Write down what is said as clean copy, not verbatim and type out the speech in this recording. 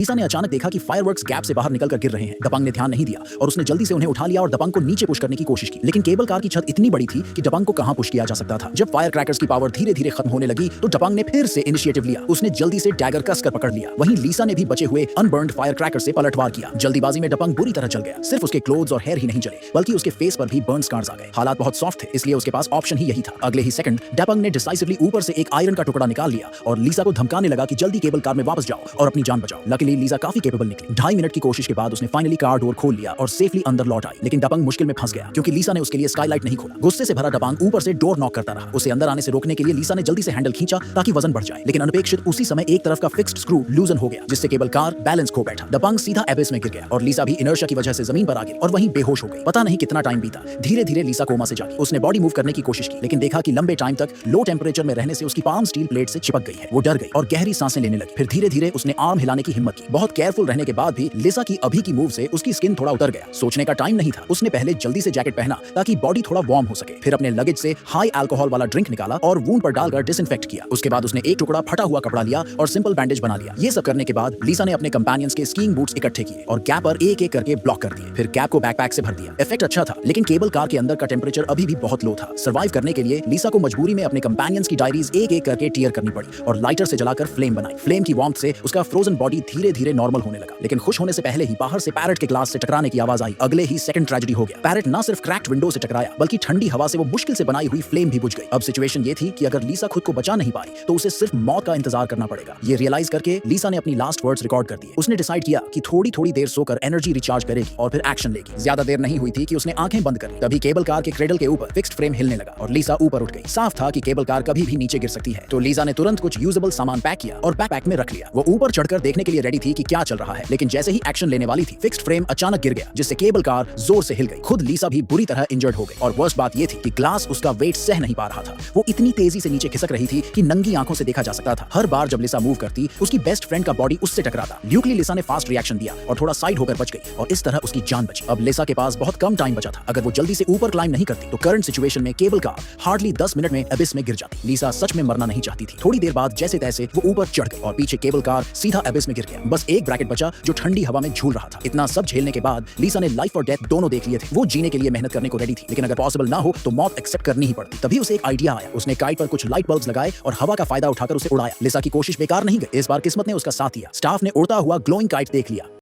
लीसा ने अचानक देखा कि फायरवर्क्स गैप से बाहर निकलकर गिर रहे हैं। दबंग ने ध्यान नहीं दिया और उसने जल्दी से उन्हें उठा लिया और दबंग को नीचे पुश करने की कोशिश की, लेकिन केबल कार की छत इतनी बड़ी थी कि दबंग को कहां पुश किया जा सकता था। जब फायर क्रैकर्स की पावर धीरे धीरे खत्म होने लगी तो दबंग ने फिर से इनिशिएटिव लिया। उसने जल्दी से डैगर कसकर पकड़ लिया। वहीं लीसा ने भी बचे हुए अनबर्न्ड फायर क्रैकर से पलटवार किया। जल्दीबाजी में दबंग बुरी तरह जल गया। सिर्फ उसके क्लोथ्स और हेयर ही नहीं जले बल्कि उसके फेस पर भी बर्न स्कार्स आ गए। हालात बहुत सॉफ्ट थे, इसलिए उसके पास ऑप्शन ही यही था। अगले ही सेकंड दबंग ने डिसाइसिवली ऊपर से एक आयरन का टुकड़ा निकाल लिया और लीसा को धमकाने लगा कि जल्दी केबल कार में वापस जाओ और अपनी जान बचाओ। लकीली लीसा काफी केपेबल निकली। 2.5 मिनट की कोशिश के बाद उसने फाइनली कार डोर खोल लिया और सेफली अंदर लौट आई, लेकिन दबंग मुश्किल में फंस गया क्योंकि लीसा ने उसके लिए स्काईलाइट नहीं खोला। गुस्से से भरा दबंग ऊपर से डोर नॉक करता रहा। उसे अंदर आने से रोकने के लिए लीसा ने जल्दी से हैंडल खींचा ताकि वजन बढ़ जाए, लेकिन अनपेक्षित उसी समय एक तरफ का फिक्स्ड स्क्रू लूजन हो गया, जिससे केबल कार बैलेंस खो बैठा। दबंग सीधा एबिस में गिर गया और लीसा भी इनर्शिया की वजह से जमीन पर आ गिरी और वहीं बेहोश हो गई। पता नहीं कितना टाइम बीता। धीरे धीरे लीसा कोमा से जागी। उसने बॉडी मूव करने की कोशिश की, लेकिन देखा कि लंबे टाइम तक लो टेम्परेचर में रहने से उसकी पाम स्टील प्लेट से चिपक गई है। वो डर गई और गहरी सांसें लेने लगी। फिर धीरे धीरे उसने आर्म हिलाने की हिम्मत की। बहुत केयरफुल रहने के बाद भी लीसा की अभी की मूव से उसकी स्किन थोड़ा उतर गया। सोचने का टाइम नहीं था। उसने पहले जल्दी से जैकेट पहना ताकि बॉडी थोड़ा वार्म हो सके। फिर अपने लगेज से हाई अल्कोहल वाला ड्रिंक निकाला और वूंड पर डालकर डिसइंफेक्ट किया। उसके बाद उसने एक टुकड़ा फटा हुआ कपड़ा लिया और सिंपल बैंडेज बना लिया। ये सब करने के बाद लीसा ने अपने कंपेनियंस के स्कीइंग बूट्स इकट्ठे किए और कैप पर एक एक करके ब्लॉक कर दिए। फिर कैप को बैकपैक से भर दिया। इफेक्ट अच्छा था, लेकिन केबल कार के अंदर का टेम्परेचर अभी भी बहुत लो था। सर्वाइव करने के लिए लीसा को मजबूरी में अपने कंपेनियंस की डायरीज एक एक करके टीयर करनी पड़ी और लाइटर से जलाकर फ्लेम बनाई। फ्लेम की वार्मथ से उसका फ्रोजन बॉडी धीरे धीरे नॉर्मल होने लगा, लेकिन खुश होने से पहले ही बाहर से पैरेट के ग्लास से टकराने की आवाज आई। अगले ही सेकंड ट्रेजेडी हो गया। पैरेट न सिर्फ क्रैक्ड विंडो से टकराया बल्कि ठंडी हवा से वो मुश्किल से बनाई हुई फ्लेम भी बुझ गई। अब सिचुएशन ये थी कि अगर लीसा खुद को बचा नहीं पाई तो उसे सिर्फ मौत का इंतजार करना पड़ेगा। ये रियलाइज करके लीसा ने अपनी लास्ट वर्ड्स रिकॉर्ड कर दिए। उसने डिसाइड किया कि थोड़ी थोड़ी देर सोकर एनर्जी रिचार्ज करेगी और फिर एक्शन लेगी। ज्यादा देर नहीं हुई थी कि उसने आंखें बंद कर ली। तभी केबल कार के क्रेडल के ऊपर फिक्स्ड फ्रेम हिलने लगा और लीसा ऊपर उठ गई। साफ था कि केबल कार कभी भी नीचे गिर सकती है। तो लीसा ने तुरंत कुछ यूजेबल सामान पैक किया और बैकपैक में रख लिया। वो ऊपर चढ़कर देखने के लिए रेडी थी कि क्या चल रहा है, लेकिन जैसे ही एक्शन लेने वाली थी फिक्स्ड फ्रेम अचानक गिर गया, जिससे केबल कार जोर से हिल गई। खुद लीसा भी बुरी तरह इंजर्ड हो गई और वर्स्ट बात यह थी कि ग्लास उसका वेट सह नहीं पा रहा था। वो इतनी तेजी से नीचे खिसक रही थी कि नंगी आंखों से देखा जा सकता था। हर बार जब लीसा मूव करती उसकी बेस्ट फ्रेंड का बॉडी उससे टकराता। ल्यूकली लीसा ने फास्ट रिएक्शन दिया और थोड़ा साइड होकर बच गई और इस तरह उसकी जान बची। अब लीसा के पास बहुत कम टाइम बचा था। अगर वो जल्दी से ऊपर क्लाइम नहीं करती तो करंट सिचुएशन में केबल कार हार्डली 10 मिनट में एबिस में गिर जाती। लीसा सच में मरना नहीं चाहती थी। थोड़ी देर बाद जैसे तैसे वो ऊपर चढ़ गई और पीछे केबल कार सीधा एबिस में गिर गया। बस एक ब्रैकेट बचा जो ठंडी हवा में झूल रहा था। इतना सब झेलने के बाद लीसा ने लाइफ और डेथ दोनों देख लिए थे। वो जीने के लिए मेहनत करने को रेडी थी, लेकिन अगर पॉसिबल ना हो तो मौत एक्सेप्ट करनी ही पड़ती। तभी उसे एक आइडिया आया। उसने काइट पर कुछ लाइट बल्ब्स लगाए और हवा का फायदा उठाकर उसे उड़ाया। लीसा की कोशिश बेकार नहीं गई। इस बार किस्मत ने उसका साथ दिया। स्टाफ ने उड़ता हुआ ग्लोइंग काइट देख लिया।